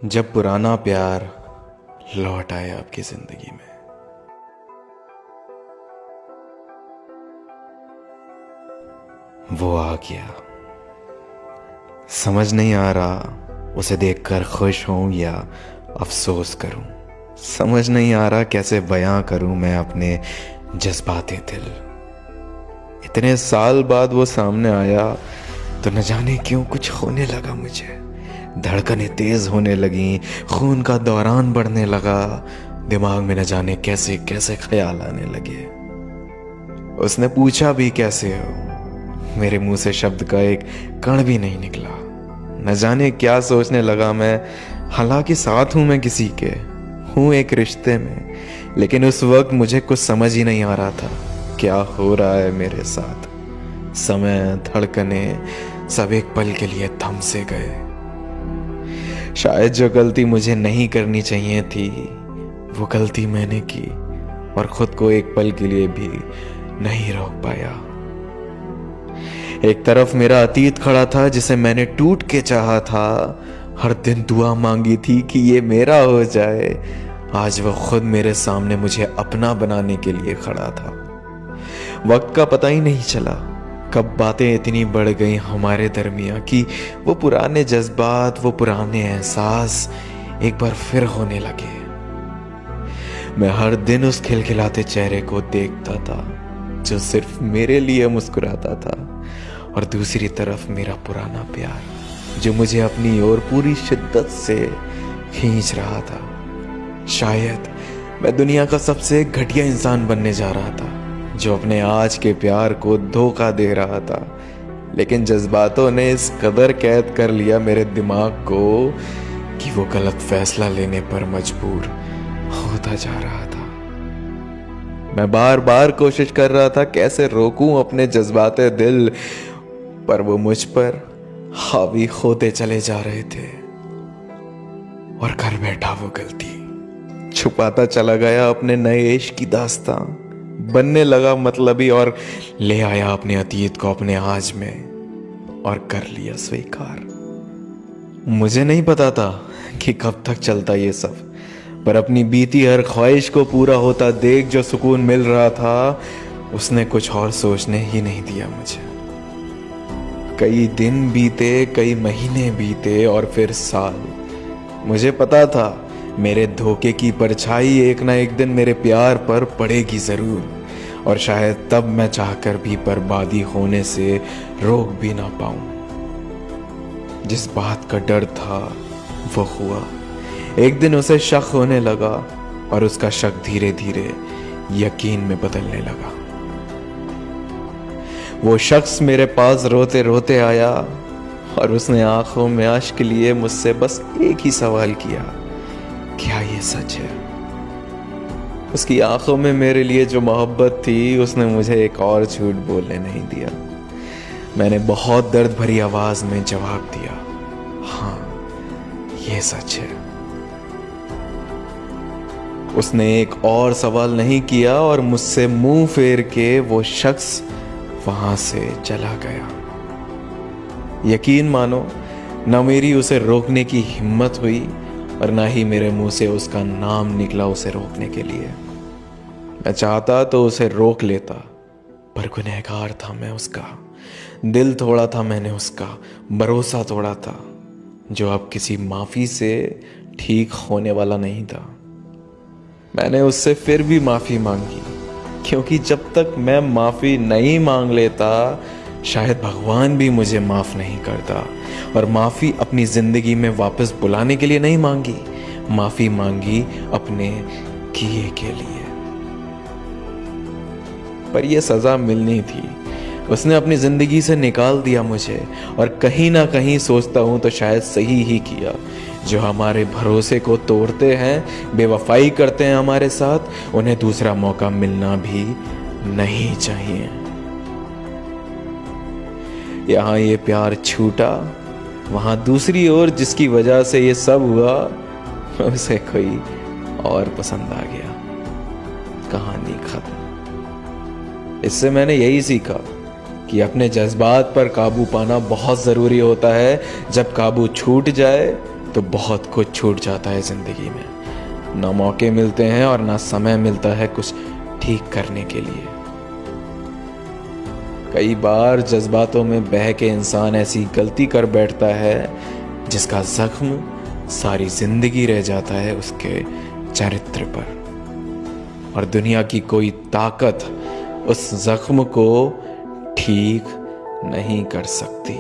जब पुराना प्यार लौट आए आपकी जिंदगी में, वो आ गया। समझ नहीं आ रहा उसे देखकर खुश हूं या अफसोस करूं। समझ नहीं आ रहा कैसे बयां करूं मैं अपने जज्बाते दिल। इतने साल बाद वो सामने आया तो न जाने क्यों कुछ होने लगा मुझे। धड़कनें तेज होने लगी, खून का दौरान बढ़ने लगा, दिमाग में न जाने कैसे कैसे ख्याल आने लगे। उसने पूछा भी कैसे हो। मेरे मुंह से शब्द का एक कण भी नहीं निकला। न जाने क्या सोचने लगा मैं। हालांकि साथ हूं मैं किसी के, हूं एक रिश्ते में, लेकिन उस वक्त मुझे कुछ समझ ही नहीं आ रहा था क्या हो रहा है मेरे साथ। समय, धड़कने सब एक पल के लिए थम से गए। शायद जो गलती मुझे नहीं करनी चाहिए थी वो गलती मैंने की और खुद को एक पल के लिए भी नहीं रोक पाया। एक तरफ मेरा अतीत खड़ा था जिसे मैंने टूट के चाहा था। हर दिन दुआ मांगी थी कि ये मेरा हो जाए। आज वो खुद मेरे सामने मुझे अपना बनाने के लिए खड़ा था। वक्त का पता ही नहीं चला कब बातें इतनी बढ़ गई हमारे दरमियां कि वो पुराने जज्बात, वो पुराने एहसास एक बार फिर होने लगे। मैं हर दिन उस खिलखिलाते चेहरे को देखता था जो सिर्फ मेरे लिए मुस्कुराता था, और दूसरी तरफ मेरा पुराना प्यार जो मुझे अपनी ओर पूरी शिद्दत से खींच रहा था। शायद मैं दुनिया का सबसे घटिया इंसान बनने जा रहा था जो अपने आज के प्यार को धोखा दे रहा था, लेकिन जज्बातों ने इस कदर कैद कर लिया मेरे दिमाग को कि वो गलत फैसला लेने पर मजबूर होता जा रहा था। मैं बार बार कोशिश कर रहा था कैसे रोकूं अपने जज्बाते दिल, पर वो मुझ पर हावी होते चले जा रहे थे। और कर बैठा वो गलती, छुपाता चला गया अपने नए इश्क की दास्तां, बनने लगा मतलबी और ले आया अपने अतीत को अपने आज में और कर लिया स्वीकार। मुझे नहीं पता था कि कब तक चलता ये सब, पर अपनी बीती हर ख्वाहिश को पूरा होता देख जो सुकून मिल रहा था उसने कुछ और सोचने ही नहीं दिया मुझे। कई दिन बीते, कई महीने बीते और फिर साल। मुझे पता था मेरे धोखे की परछाई एक ना एक दिन मेरे प्यार पर पड़ेगी जरूर, और शायद तब मैं चाहकर भी बर्बादी होने से रोक भी ना पाऊं। जिस बात का डर था वो हुआ। एक दिन उसे शक होने लगा और उसका शक धीरे धीरे यकीन में बदलने लगा। वो शख्स मेरे पास रोते रोते आया और उसने आंखों में अश्क लिए मुझसे बस एक ही सवाल किया, क्या ये सच है? उसकी आंखों में मेरे लिए जो मोहब्बत थी उसने मुझे एक और झूठ बोलने नहीं दिया। मैंने बहुत दर्द भरी आवाज में जवाब दिया, हाँ ये सच है। उसने एक और सवाल नहीं किया और मुझसे मुंह फेर के वो शख्स वहां से चला गया। यकीन मानो, न मेरी उसे रोकने की हिम्मत हुई और ना ही मेरे मुंह से उसका नाम निकला उसे रोकने के लिए। मैं चाहता तो उसे रोक लेता, पर गुनहगार था मैं उसका। दिल तोड़ा था मैंने उसका, भरोसा तोड़ा था जो अब किसी माफी से ठीक होने वाला नहीं था। मैंने उससे फिर भी माफी मांगी, क्योंकि जब तक मैं माफी नहीं मांग लेता शायद भगवान भी मुझे माफ नहीं करता। और माफी अपनी जिंदगी में वापस बुलाने के लिए नहीं मांगी, माफी मांगी अपने किए के लिए। पर यह सजा मिलनी थी। उसने अपनी जिंदगी से निकाल दिया मुझे, और कहीं ना कहीं सोचता हूं तो शायद सही ही किया। जो हमारे भरोसे को तोड़ते हैं, बेवफाई करते हैं हमारे साथ, उन्हें दूसरा मौका मिलना भी नहीं चाहिए। यहाँ ये प्यार छूटा, वहां दूसरी ओर जिसकी वजह से ये सब हुआ उसे कोई और पसंद आ गया। कहानी खत्म। इससे मैंने यही सीखा कि अपने जज्बात पर काबू पाना बहुत जरूरी होता है। जब काबू छूट जाए तो बहुत कुछ छूट जाता है ज़िंदगी में। ना मौके मिलते हैं और ना समय मिलता है कुछ ठीक करने के लिए। कई बार जज्बातों में बह के इंसान ऐसी गलती कर बैठता है जिसका जख्म सारी जिंदगी रह जाता है उसके चरित्र पर, और दुनिया की कोई ताकत उस जख्म को ठीक नहीं कर सकती।